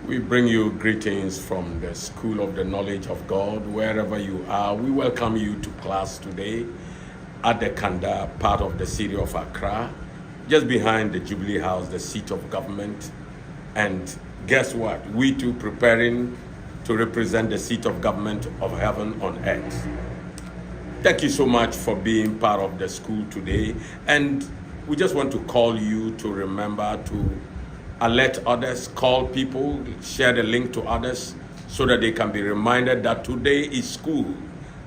We bring you greetings from the School of the Knowledge of God, wherever you are. We welcome you to class today at the Kanda part of the city of Accra, just behind the Jubilee House, the seat of government. And guess what? We too preparing to represent the seat of government of heaven on earth. Thank you so much for being part of the school today. And we just want to call you to remember to alert others, call people, share the link to others so that they can be reminded that today is school.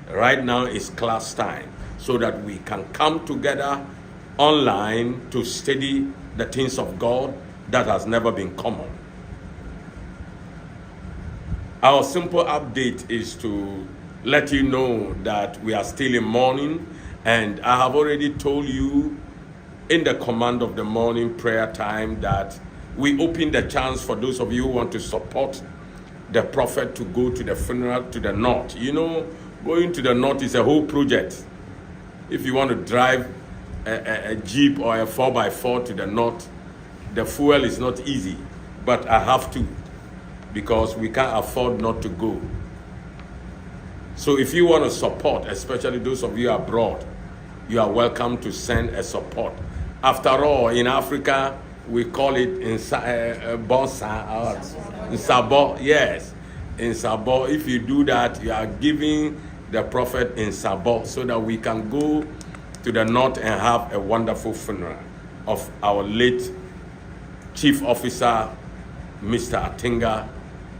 Right now is class time so that we can come together online to study the things of God that has never been common. Our simple update is to let you know that we are still in mourning, and I have already told you in the command of the morning prayer time that we open the chance for those of you who want to support the prophet to go to the funeral to the north. You know, going to the north is a whole project. If you want to drive a Jeep or a 4x4 to the north, the fuel is not easy, but I have to because we can't afford not to go. So if you want to support, especially those of you abroad, you are welcome to send a support. After all, in Africa, we call it in Sabo. Yes, in Sabo. If you do that, you are giving the prophet in Sabo so that we can go to the north and have a wonderful funeral of our late chief officer, Mr. Atinga,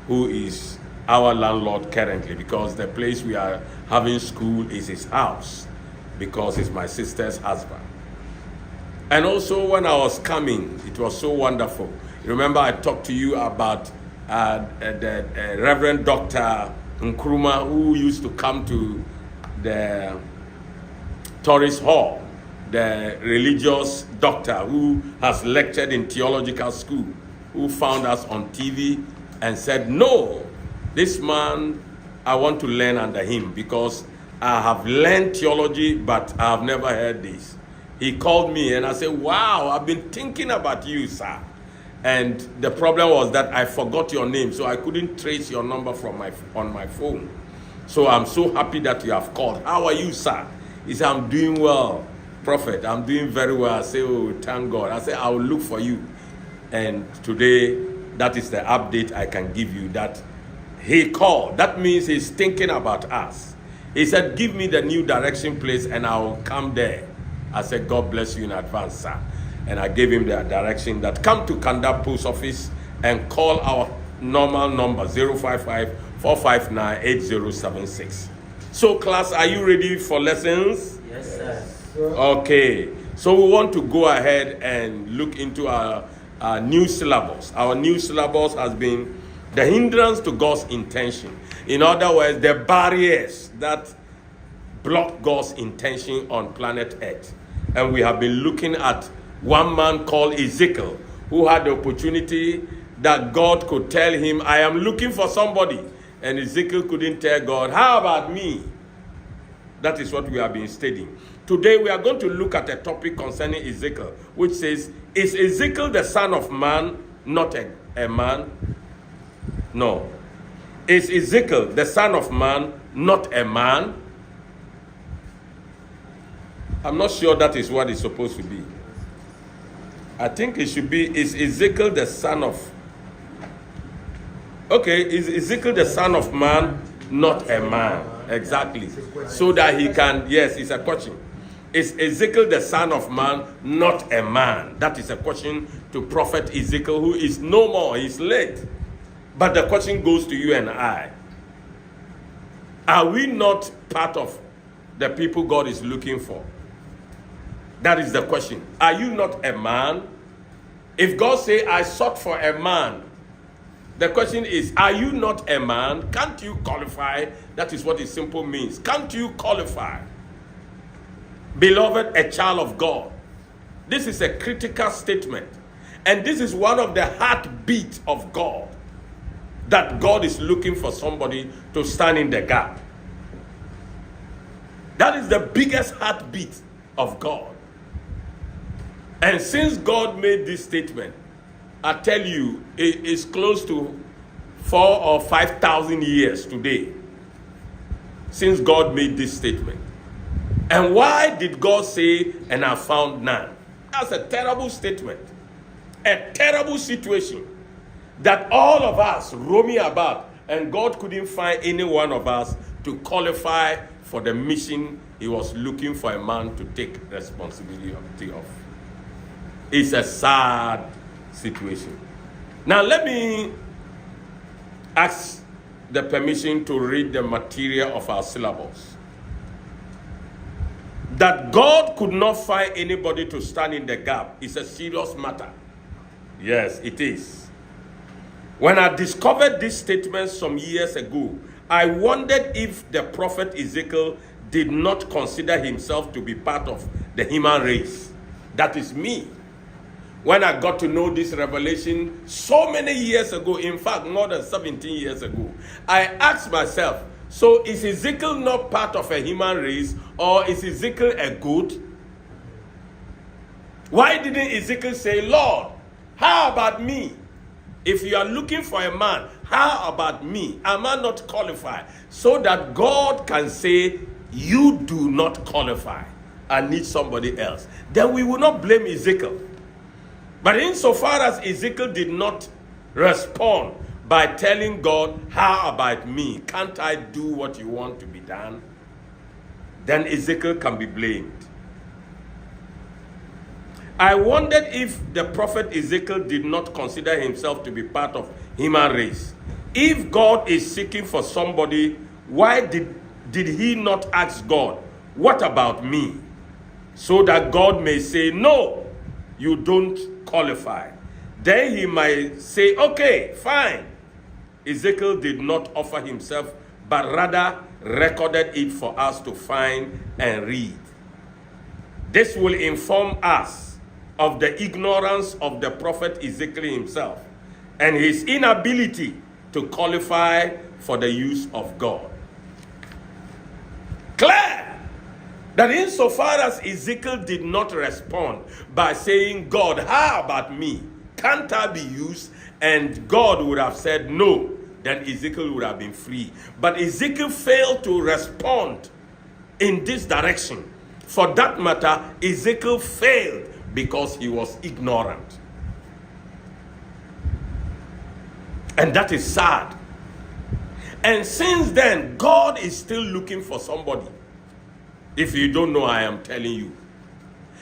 who is our landlord currently, because the place we are having school is his house, because he's my sister's husband. And also when I was coming, it was so wonderful. Remember I talked to you about the Reverend Dr. Nkrumah, who used to come to the Tourist Hall, the religious doctor who has lectured in theological school, who found us on TV and said, no, this man, I want to learn under him because I have learned theology, but I have never heard this. He called me and I said, wow, I've been thinking about you, sir. And the problem was that I forgot your name, so I couldn't trace your number from on my phone. So I'm so happy that you have called. How are you, sir? He said, I'm doing well, prophet. I'm doing very well. I said, oh, thank God. I said, I will look for you. And today, that is the update I can give you, that he called. That means he's thinking about us. He said, give me the new direction place and I will come there. I said, God bless you in advance, sir. And I gave him the direction that come to Kanda Post Office and call our normal number, 055-459-8076. So, class, are you ready for lessons? Yes, sir. Okay. So we want to go ahead and look into our new syllabus. Our new syllabus has been the hindrance to God's intention. In other words, the barriers that block God's intention on planet Earth. And we have been looking at one man called Ezekiel, who had the opportunity that God could tell him, I am looking for somebody. And Ezekiel couldn't tell God, how about me? That is what we have been studying. Today we are going to look at a topic concerning Ezekiel, which says, is Ezekiel the son of man, not a man? No. Is Ezekiel the son of man, not a man? I'm not sure that is what it's supposed to be. I think it should be, is Ezekiel the son of... Okay, is Ezekiel the son of man, not a man? Exactly. So that he can... Yes, it's a question. Is Ezekiel the son of man, not a man? That is a question to Prophet Ezekiel, who is no more. He's late. But the question goes to you and I. Are we not part of the people God is looking for? That is the question. Are you not a man? If God say, I sought for a man, the question is, are you not a man? Can't you qualify? That is what it simply means. Can't you qualify? Beloved, a child of God. This is a critical statement. And this is one of the heartbeats of God. That God is looking for somebody to stand in the gap. That is the biggest heartbeat of God. And since God made this statement, I tell you, it is close to 4 or 5,000 years today since God made this statement. And why did God say, and I found none? That's a terrible statement. A terrible situation that all of us roaming about, and God couldn't find any one of us to qualify for the mission he was looking for a man to take responsibility of. It's a sad situation. Now let me ask the permission to read the material of our syllabus. That God could not find anybody to stand in the gap is a serious matter. Yes, it is. When I discovered this statement some years ago, I wondered if the prophet Ezekiel did not consider himself to be part of the human race. That is me. When I got to know this revelation so many years ago, in fact, more than 17 years ago, I asked myself, so is Ezekiel not part of a human race, or is Ezekiel a goat? Why didn't Ezekiel say, Lord, how about me? If you are looking for a man, how about me? Am I not qualified? So that God can say, you do not qualify. I need somebody else. Then we will not blame Ezekiel. But insofar as Ezekiel did not respond by telling God, how about me? Can't I do what you want to be done? Then Ezekiel can be blamed. I wondered if the prophet Ezekiel did not consider himself to be part of human race. If God is seeking for somebody, why did he not ask God, what about me? So that God may say, no, you don't qualify. Then he might say, okay, fine. Ezekiel did not offer himself, but rather recorded it for us to find and read. This will inform us of the ignorance of the prophet Ezekiel himself and his inability to qualify for the use of God. Clear that insofar as Ezekiel did not respond by saying, God, how about me? Can't I be used? And God would have said no, then Ezekiel would have been free. But Ezekiel failed to respond in this direction. For that matter, Ezekiel failed because he was ignorant. And that is sad. And since then, God is still looking for somebody. If you don't know, I am telling you.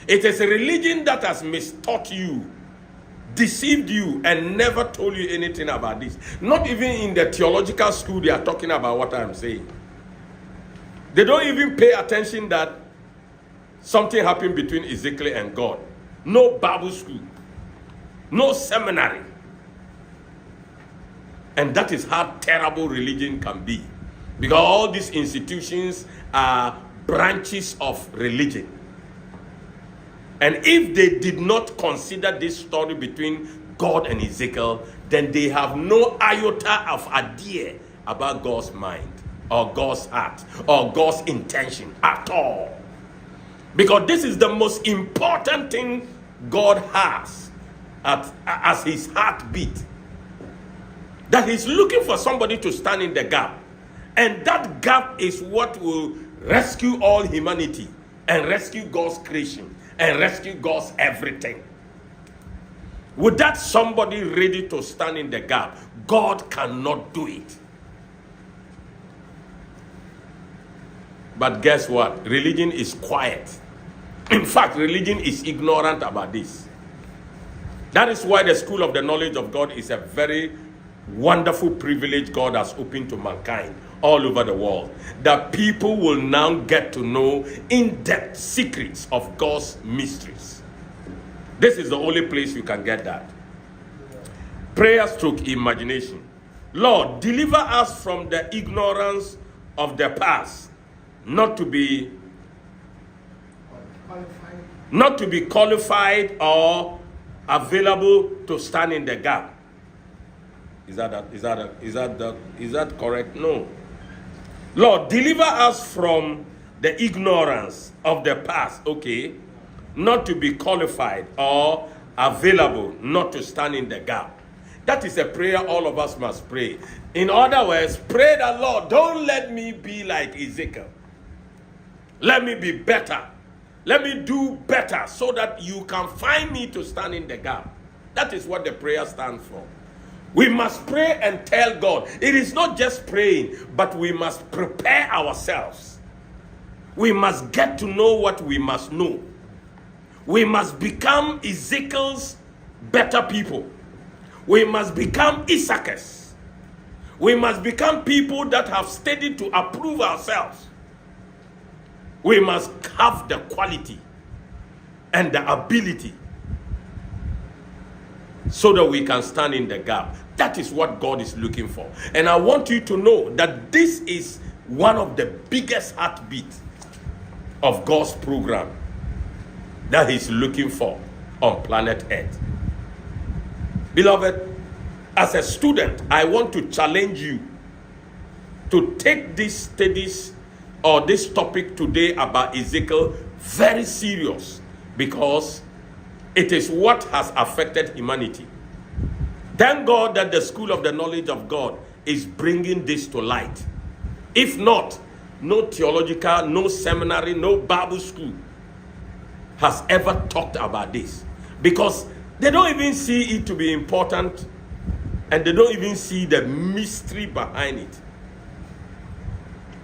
It is a religion that has mistaught you, deceived you, and never told you anything about this. Not even in the theological school they are talking about what I am saying. They don't even pay attention that something happened between Ezekiel and God. No Bible school. No seminary. And that is how terrible religion can be. Because all these institutions are branches of religion. And if they did not consider this story between God and Ezekiel, then they have no iota of idea about God's mind, or God's heart, or God's intention at all. Because this is the most important thing God has as his heartbeat. That he's looking for somebody to stand in the gap. And that gap is what will rescue all humanity, and rescue God's creation, and rescue God's everything. With that somebody ready to stand in the gap, God cannot do it. But guess what? Religion is quiet. In fact, religion is ignorant about this. That is why the school of the knowledge of God is a very wonderful privilege God has opened to mankind all over the world. That people will now get to know in-depth secrets of God's mysteries. This is the only place you can get that. Prayer stroke imagination. Lord, deliver us from the ignorance of the past, not to be qualified or available to stand in the gap. Is that correct? No. Lord, deliver us from the ignorance of the past, okay? Not to be qualified or available, not to stand in the gap. That is a prayer all of us must pray. In other words, pray that, Lord, don't let me be like Ezekiel. Let me be better. Let me do better so that you can find me to stand in the gap. That is what the prayer stands for. We must pray and tell God. It is not just praying, but we must prepare ourselves. We must get to know what we must know. We must become Ezekiel's better people. We must become Issachars. We must become people that have studied to approve ourselves. We must have the quality and the ability so that we can stand in the gap. That is what God is looking for. And I want you to know that this is one of the biggest heartbeats of God's program that He's looking for on planet Earth. Beloved, as a student, I want to challenge you to take these studies or this topic today about Ezekiel very serious, because it is what has affected humanity. Thank God that the School of the Knowledge of God is bringing this to light. If not, no theological, no seminary, no Bible school has ever talked about this, because they don't even see it to be important, and they don't even see the mystery behind it.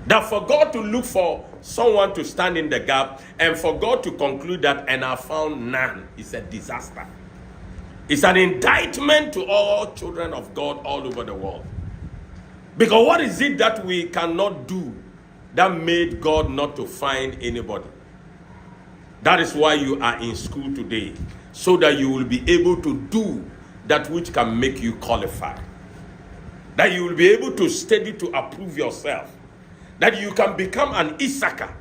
That for God to look for someone to stand in the gap, and for God to conclude that, and I found none, is a disaster. It's an indictment to all children of God all over the world. Because what is it that we cannot do that made God not to find anybody? That is why you are in school today, so that you will be able to do that which can make you qualified. That you will be able to study to approve yourself. That you can become an Issachar,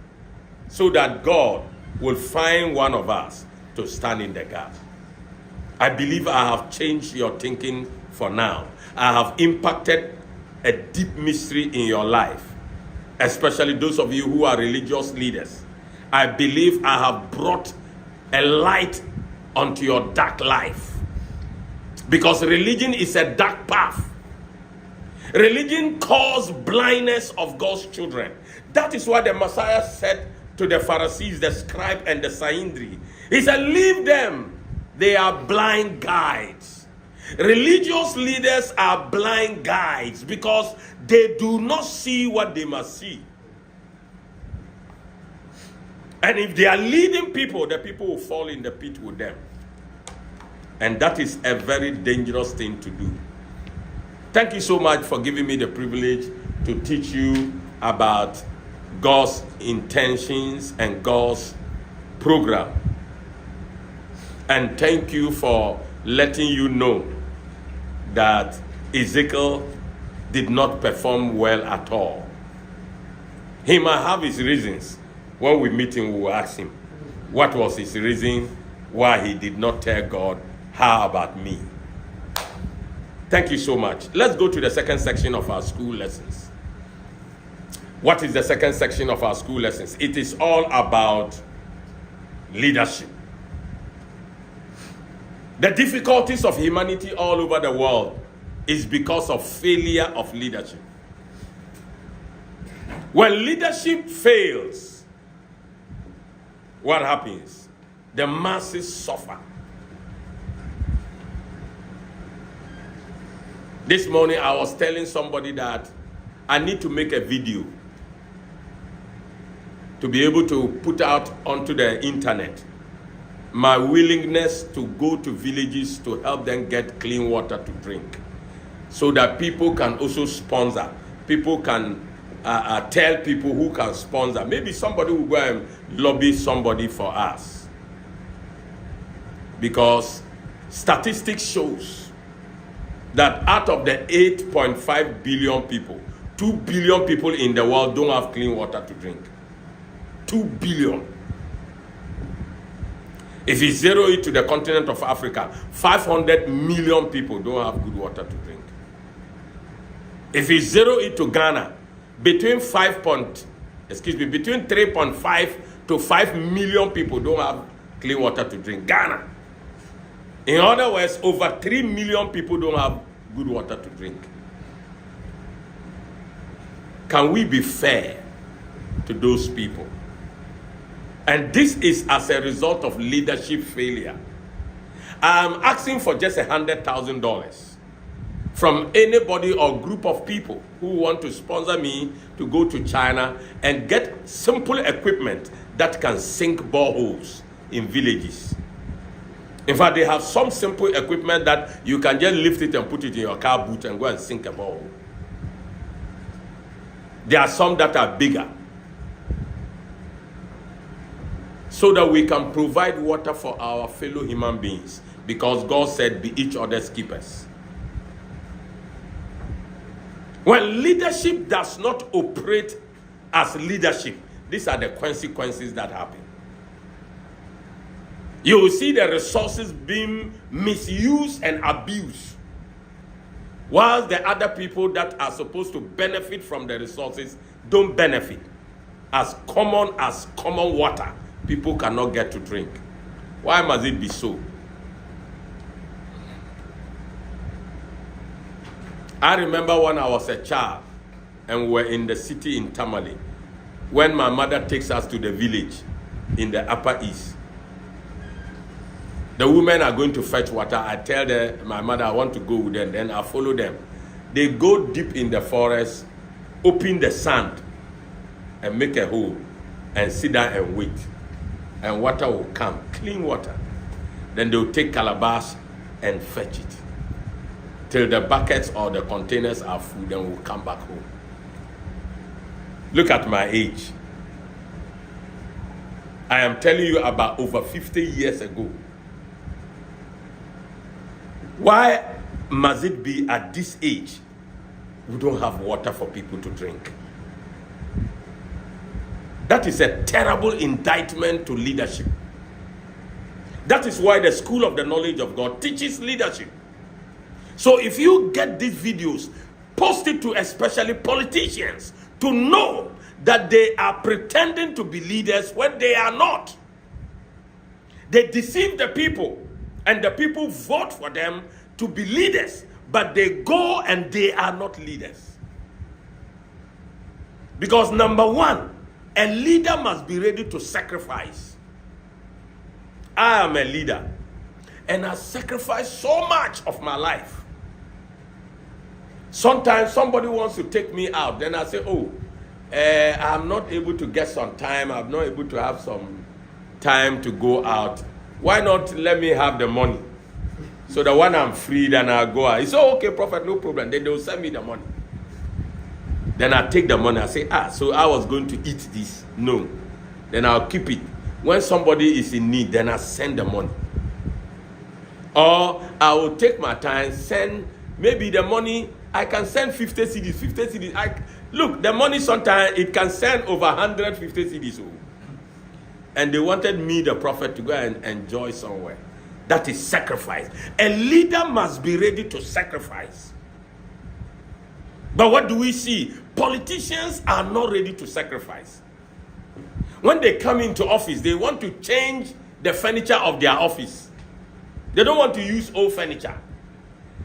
so that God will find one of us to stand in the gap. I believe I have changed your thinking for now. I have impacted a deep mystery in your life, especially those of you who are religious leaders. I believe I have brought a light onto your dark life, because religion is a dark path. Religion causes blindness of God's children. That is why the Messiah said to the Pharisees, the scribe and the Saindri, he said, leave them. They are blind guides. Religious leaders are blind guides because they do not see what they must see. And if they are leading people, the people will fall in the pit with them. And that is a very dangerous thing to do. Thank you so much for giving me the privilege to teach you about God's intentions and God's program. And thank you for letting you know that Ezekiel did not perform well at all. He might have his reasons. When we meet him, we will ask him, what was his reason why he did not tell God, how about me? Thank you so much. Let's go to the second section of our school lessons. What is the second section of our school lessons? It is all about leadership. The difficulties of humanity all over the world is because of failure of leadership. When leadership fails, what happens? The masses suffer. This morning I was telling somebody that I need to make a video to be able to put out onto the internet my willingness to go to villages to help them get clean water to drink, so that people can also sponsor. People can tell people who can sponsor. Maybe somebody will go and lobby somebody for us. Because statistics shows that out of the 8.5 billion people, 2 billion people in the world don't have clean water to drink. 2 billion. If you zero it to the continent of Africa, 500 million people don't have good water to drink. If you zero it to Ghana, between 3.5 to 5 million people don't have clean water to drink. Ghana. In other words, over 3 million people don't have good water to drink. Can we be fair to those people? And this is as a result of leadership failure. I'm asking for just $100,000 from anybody or group of people who want to sponsor me to go to China and get simple equipment that can sink boreholes in villages. In fact, they have some simple equipment that you can just lift it and put it in your car boot and go and sink a borehole. There are some that are bigger, so that we can provide water for our fellow human beings, because God said, be each other's keepers. When leadership does not operate as leadership, these are the consequences that happen. You will see the resources being misused and abused, while the other people that are supposed to benefit from the resources don't benefit. As common water, people cannot get to drink. Why must it be so? I remember when I was a child and we were in the city in Tamale, when my mother takes us to the village in the Upper East. The women are going to fetch water. I tell my mother I want to go with them, then I follow them. They go deep in the forest, open the sand and make a hole and sit down and wait. And water will come, clean water. Then they will take calabash and fetch it till the buckets or the containers are full, then we'll come back home. Look at my age. I am telling you about over 50 years ago. Why must it be at this age we don't have water for people to drink? That is a terrible indictment to leadership. That is why the School of the Knowledge of God teaches leadership. So if you get these videos, post it to especially politicians to know that they are pretending to be leaders when they are not. They deceive the people, and the people vote for them to be leaders, but they go and they are not leaders. Because number one, a leader must be ready to sacrifice. I am a leader, and I sacrifice so much of my life. Sometimes somebody wants to take me out, then I say, I'm not able to get some time, I'm not able to have some time to go out. Why not let me have the money? So that when I'm free, then I'll go out. He said, okay, prophet, no problem. Then they'll send me the money. Then I take the money, I say, so I was going to eat this. No. Then I'll keep it. When somebody is in need, then I send the money. Or I will take my time, send maybe the money. I can send 50 CDs. Look, the money sometimes it can send over 150 CDs. And they wanted me, the prophet, to go and enjoy somewhere. That is sacrifice. A leader must be ready to sacrifice. But what do we see? Politicians are not ready to sacrifice. When they come into office, they want to change the furniture of their office. They don't want to use old furniture.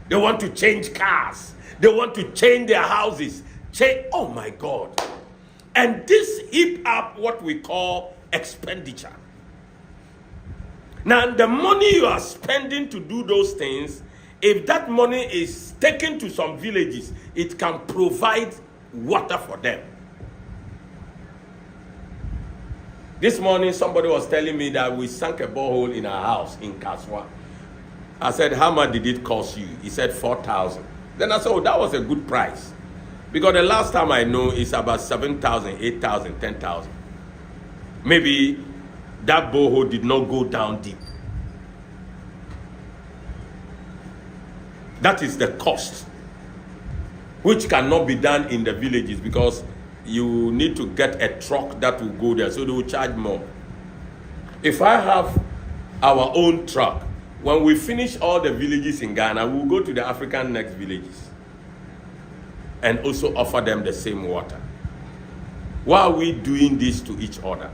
They want to change cars. They want to change their houses. Oh my God. And this heap up what we call expenditure. Now, the money you are spending to do those things, if that money is taken to some villages, it can provide water for them. This morning, somebody was telling me that we sank a borehole in our house in Kaswa. I said, how much did it cost you? He said, 4,000. Then I said, that was a good price. Because the last time I know, it's about 7,000, 8,000, 10,000. Maybe that borehole did not go down deep. That is the cost, which cannot be done in the villages because you need to get a truck that will go there, so they will charge more. If I have our own truck, when we finish all the villages in Ghana, we'll go to the African next villages and also offer them the same water. Why are we doing this to each other?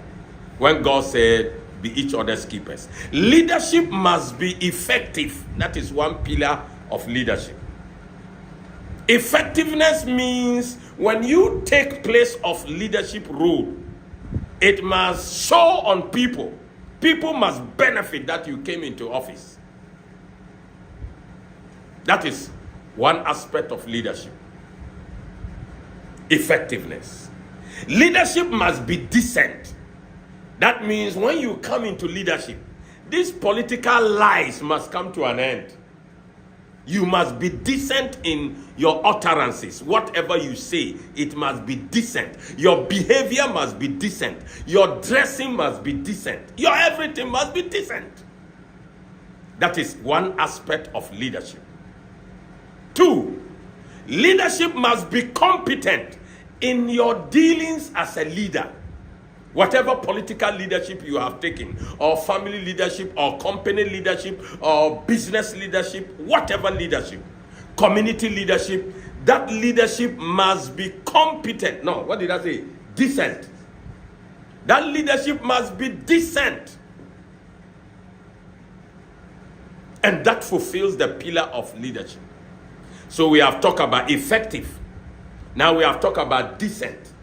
When God said, be each other's keepers. Leadership must be effective. That is one pillar of leadership. Effectiveness means when you take place of leadership role, it must show on people. People must benefit that you came into office. That is one aspect of leadership. Effectiveness. Leadership must be decent. That means when you come into leadership, these political lies must come to an end. You must be decent in your utterances. Whatever you say, it must be decent. Your behavior must be decent. Your dressing must be decent. Your everything must be decent. That is one aspect of leadership. 2, leadership must be competent in your dealings as a leader. Whatever political leadership you have taken, or family leadership, or company leadership, or business leadership, whatever leadership, community leadership, that leadership must be competent. No, what did I say? Decent. That leadership must be decent. And that fulfills the pillar of leadership. So we have talked about effective. Now we have talked about decent.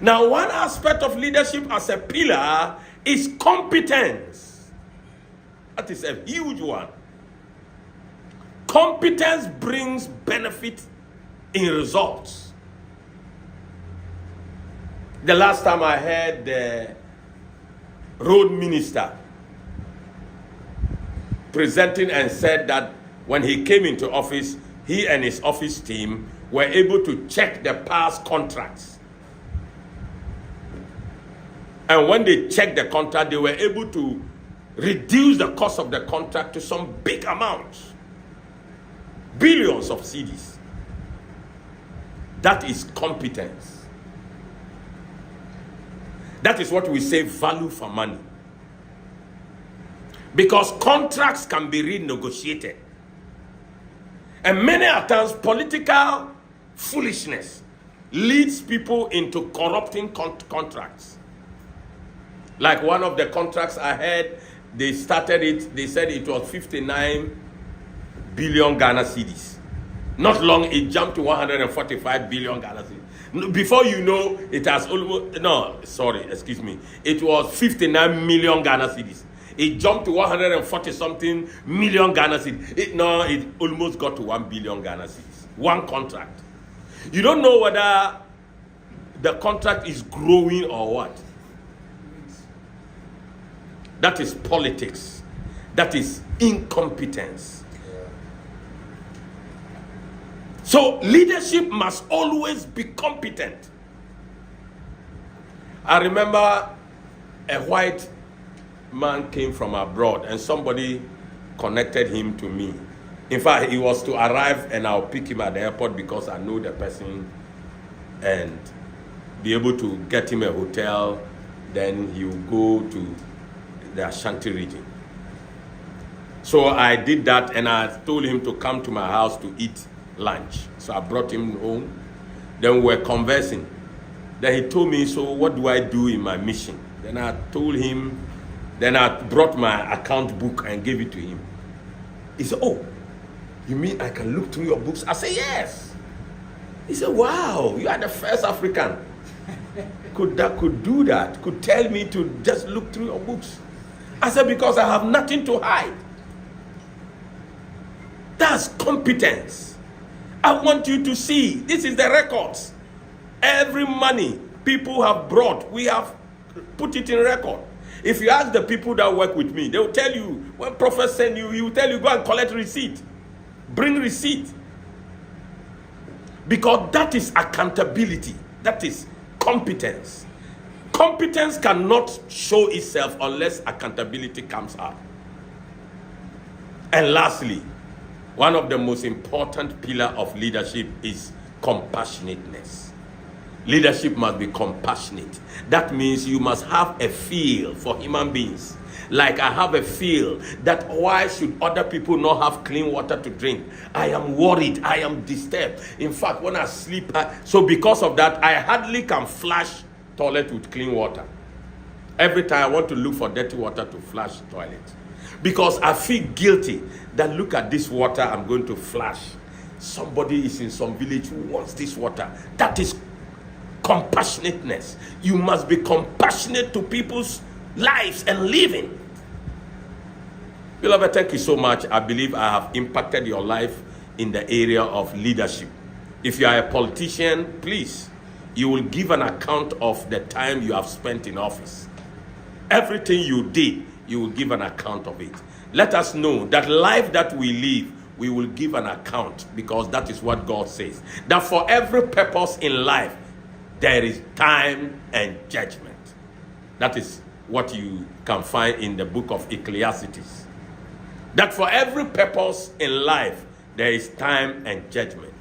Now, one aspect of leadership as a pillar is competence. That is a huge one. Competence brings benefit in results. The last time I heard the road minister presenting and said that when he came into office, he and his office team were able to check the past contracts. And when they checked the contract, they were able to reduce the cost of the contract to some big amounts. Billions of cedis. That is competence. That is what we say value for money. Because contracts can be renegotiated. And many times political foolishness leads people into corrupting contracts. Like one of the contracts I heard, they started it, they said it was 59 billion Ghana cedis. Not long, it jumped to 145 billion Ghana cedis. Before you know, it has almost, it was 59 million Ghana cedis. It jumped to 140 something million Ghana cedis. It almost got to 1 billion Ghana cedis. One contract. You don't know whether the contract is growing or what. That is politics. That is incompetence. So leadership must always be competent. I remember a white man came from abroad and somebody connected him to me. In fact, he was to arrive and I'll pick him at the airport because I know the person and be able to get him a hotel. Then he will go to the Ashanti region. So I did that and I told him to come to my house to eat lunch. So I brought him home. Then we were conversing. Then he told me, so what do I do in my mission? Then I told him, then I brought my account book and gave it to him. He said, oh, you mean I can look through your books? I said, yes. He said, wow, you are the first African could do that, could tell me to just look through your books. I said, because I have nothing to hide. That's competence. I want you to see, this is the records. Every money people have brought, we have put it in record. If you ask the people that work with me, they will tell you, when prophet send you, he will tell you, go and collect receipt. Bring receipt. Because that is accountability. That is competence. Competence cannot show itself unless accountability comes up. And lastly, one of the most important pillars of leadership is compassionateness. Leadership must be compassionate. That means you must have a feel for human beings. Like I have a feel that why should other people not have clean water to drink? I am worried. I am disturbed. In fact, when I sleep, so because of that, I hardly can flush toilet with clean water. Every time I want to look for dirty water to flush toilet. Because I feel guilty that look at this water I'm going to flush. Somebody is in some village who wants this water. That is compassionateness. You must be compassionate to people's lives and living. Beloved, thank you so much. I believe I have impacted your life in the area of leadership. If you are a politician, please, you will give an account of the time you have spent in office. Everything you did, you will give an account of it. Let us know that life that we live, we will give an account, because that is what God says. That for every purpose in life, there is time and judgment. That is what you can find in the book of Ecclesiastes. That for every purpose in life, there is time and judgment.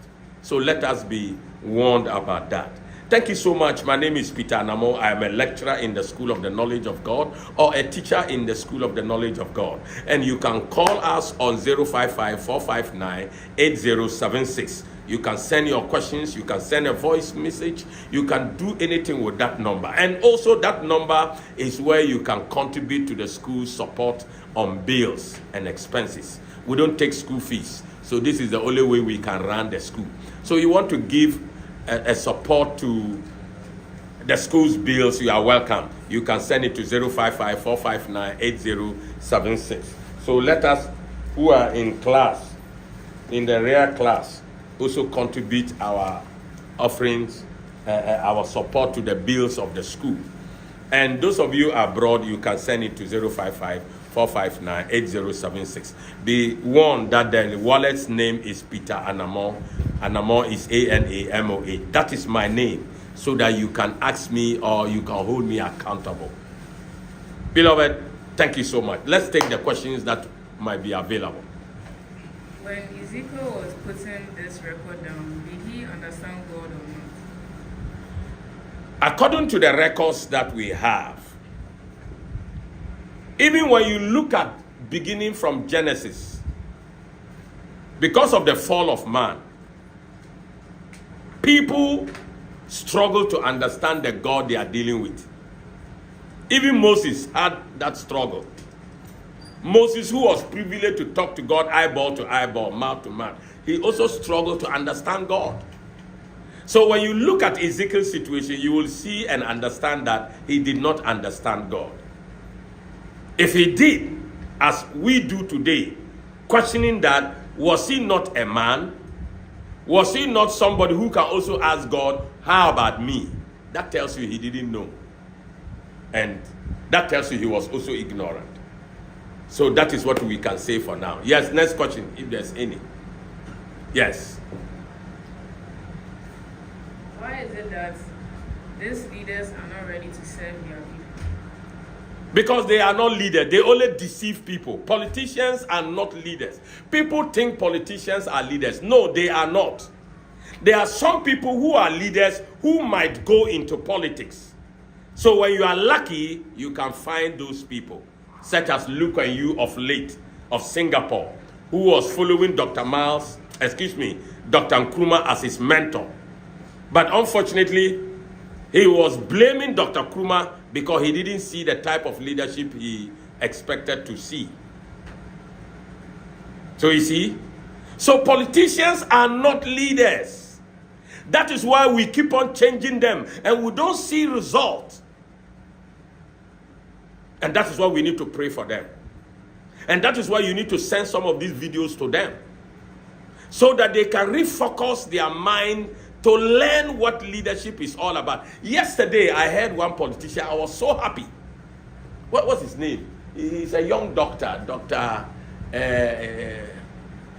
So let us be warned about that. Thank you so much. My name is Peter Anamo. I am a lecturer in the School of the Knowledge of God, or a teacher in the School of the Knowledge of God. And you can call us on 055-459-8076. You can send your questions. You can send a voice message. You can do anything with that number. And also that number is where you can contribute to the school support on bills and expenses. We don't take school fees. So this is the only way we can run the school. So you want to give a support to the school's bills, you are welcome. You can send it to 055-459-8076. So let us, who are in class, in the rear class, also contribute our offerings, our support to the bills of the school. And those of you abroad, you can send it to 055-459-8076. Be warned that the wallet's name is Peter Anamo. Anamo is A-N-A-M-O-A. That is my name, so that you can ask me or you can hold me accountable. Beloved, thank you so much. Let's take the questions that might be available. When Ezekiel was putting this record down, did he understand God or not? According to the records that we have, even when you look at beginning from Genesis, because of the fall of man, people struggle to understand the God they are dealing with. Even Moses had that struggle. Moses, who was privileged to talk to God eyeball to eyeball, mouth to mouth, he also struggled to understand God. So when you look at Ezekiel's situation, you will see and understand that he did not understand God. If he did, as we do today, questioning that, was he not a man? Was he not somebody who can also ask God, how about me? That tells you he didn't know. And that tells you he was also ignorant. So that is what we can say for now. Yes, next question, if there's any. Yes. Why is it that these leaders are not ready to serve their people? Because they are not leaders. They only deceive people. Politicians are not leaders. People think politicians are leaders. No, they are not. There are some people who are leaders who might go into politics. So when you are lucky, you can find those people, such as Luke and you of late, of Singapore, who was following Dr. Nkrumah as his mentor. But unfortunately, he was blaming Dr. Nkrumah because he didn't see the type of leadership he expected to see. So you see, so politicians are not leaders. That is why we keep on changing them and we don't see results. And that is why we need to pray for them. And that is why you need to send some of these videos to them, so that they can refocus their mind to learn what leadership is all about. Yesterday, I heard one politician. I was so happy. What's his name? He's a young doctor, Dr.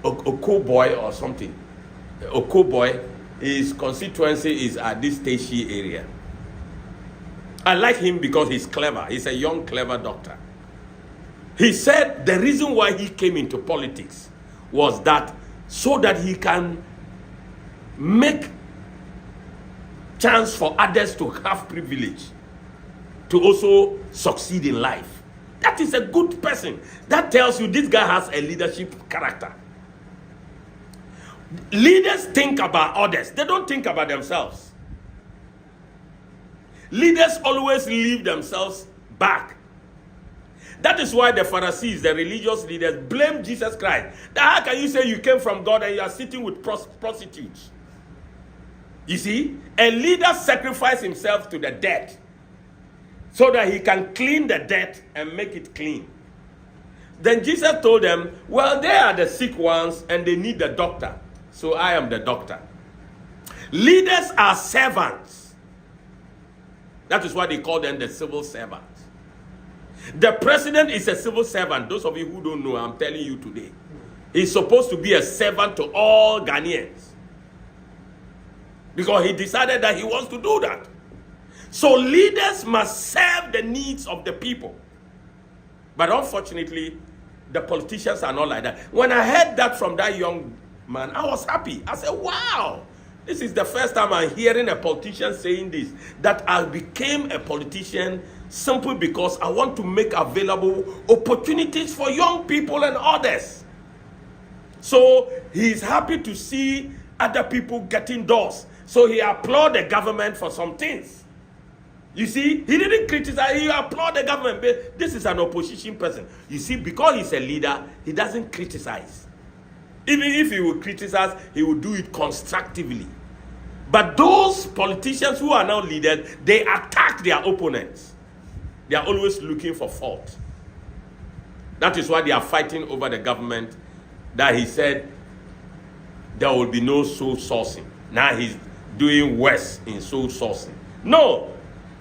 Okoboy or something. Okoboy, his constituency is at this Teshi area. I like him because he's clever. He's a young, clever doctor. He said the reason why he came into politics was that so that he can make chance for others to have privilege, to also succeed in life. That is a good person. That tells you this guy has a leadership character. Leaders think about others. They don't think about themselves. Leaders always leave themselves back. That is why the Pharisees, the religious leaders, blame Jesus Christ. How can you say you came from God and you are sitting with prostitutes? You see, a leader sacrifices himself to the death so that he can clean the death and make it clean. Then Jesus told them, well, they are the sick ones and they need the doctor. So I am the doctor. Leaders are servants. That is why they call them the civil servants. The president is a civil servant. Those of you who don't know, I'm telling you today. He's supposed to be a servant to all Ghanaians. Because he decided that he wants to do that. So leaders must serve the needs of the people. But unfortunately, the politicians are not like that. When I heard that from that young man, I was happy. I said, wow, this is the first time I'm hearing a politician saying this, that I became a politician simply because I want to make available opportunities for young people and others. So he's happy to see other people getting doors. So he applauded the government for some things. You see, he didn't criticize, he applauded the government. But this is an opposition person. You see, because he's a leader, he doesn't criticize. Even if he will criticize, he will do it constructively. But those politicians who are now leaders, they attack their opponents. They are always looking for fault. That is why they are fighting over the government, that he said there will be no soul sourcing. Now he's doing worse in soul sourcing. No.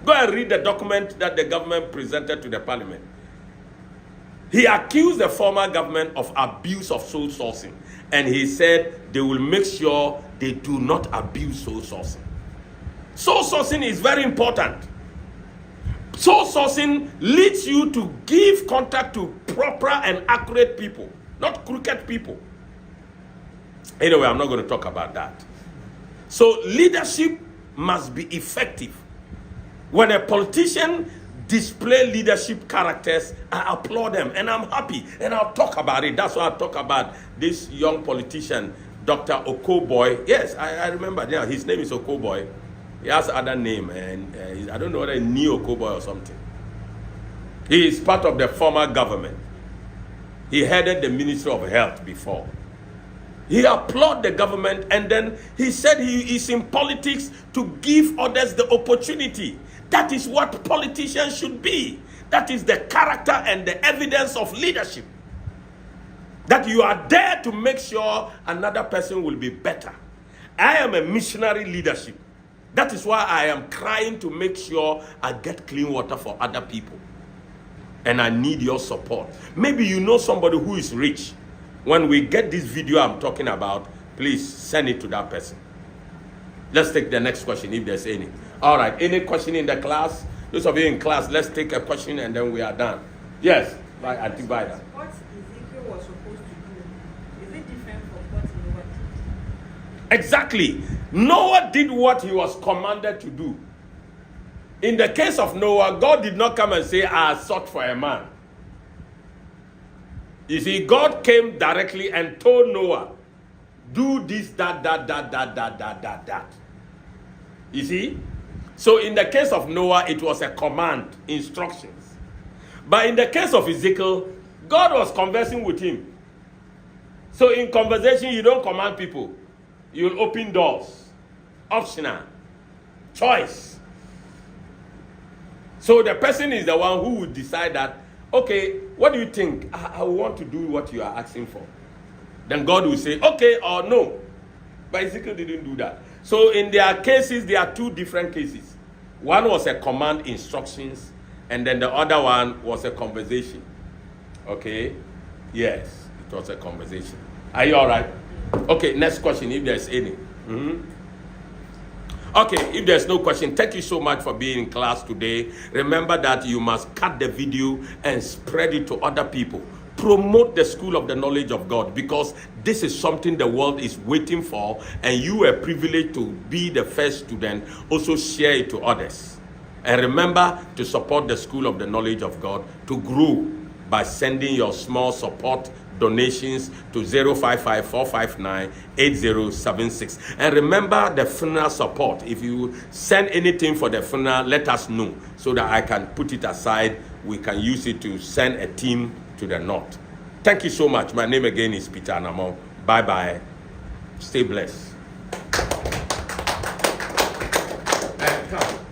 Go and read the document that the government presented to the parliament. He accused the former government of abuse of soul sourcing. And he said they will make sure they do not abuse soul sourcing. Soul sourcing is very important. Soul sourcing leads you to give contact to proper and accurate people, not crooked people. Anyway, I'm not going to talk about that. So leadership must be effective. When a politician display leadership characters, I applaud them and I'm happy and I'll talk about it. That's why I talk about this young politician, Dr. Okoboy. Yes, I remember. Yeah, his name is Okoboy. He has other name, and I don't know whether Neo Okoboy or something. He is part of the former government. He headed the Ministry of Health before. He applauded the government, and then he said he is in politics to give others the opportunity. That is what politicians should be. That is the character and the evidence of leadership. That you are there to make sure another person will be better. I am a missionary leadership. That is why I am trying to make sure I get clean water for other people. And I need your support. Maybe you know somebody who is rich. When we get this video I'm talking about, please send it to that person. Let's take the next question if there's any. All right, any question in the class? Those of you in class, let's take a question and then we are done. Yes, by a divider. What Ezekiel was supposed to do, is it different from what Noah did? Exactly. Noah did what he was commanded to do. In the case of Noah, God did not come and say, I sought for a man. You see, God came directly and told Noah, do this, that. You see? So in the case of Noah, it was a command, instructions. But in the case of Ezekiel, God was conversing with him. So in conversation, you don't command people. You'll open doors. Optional. Choice. So the person is the one who will decide that, okay, what do you think? I want to do what you are asking for. Then God will say, okay or no. But Ezekiel didn't do that. So in their cases, there are two different cases. One was a command, instructions, and then the other one was a conversation. Okay? Yes, it was a conversation. Are you all right? Okay, next question, if there's any. Okay, if there's no question, thank you so much for being in class today. Remember that you must cut the video and spread it to other people. Promote the school of the knowledge of God, because this is something the world is waiting for, and you are privileged to be the first student. Also share it to others. And remember to support the school of the knowledge of God to grow by sending your small support donations to 055-459-8076. And remember the funeral support. If you send anything for the funeral, let us know so that I can put it aside. We can use it to send a team to the north. Thank you so much. My name again is Peter Anamo. Bye-bye. Stay blessed. Come.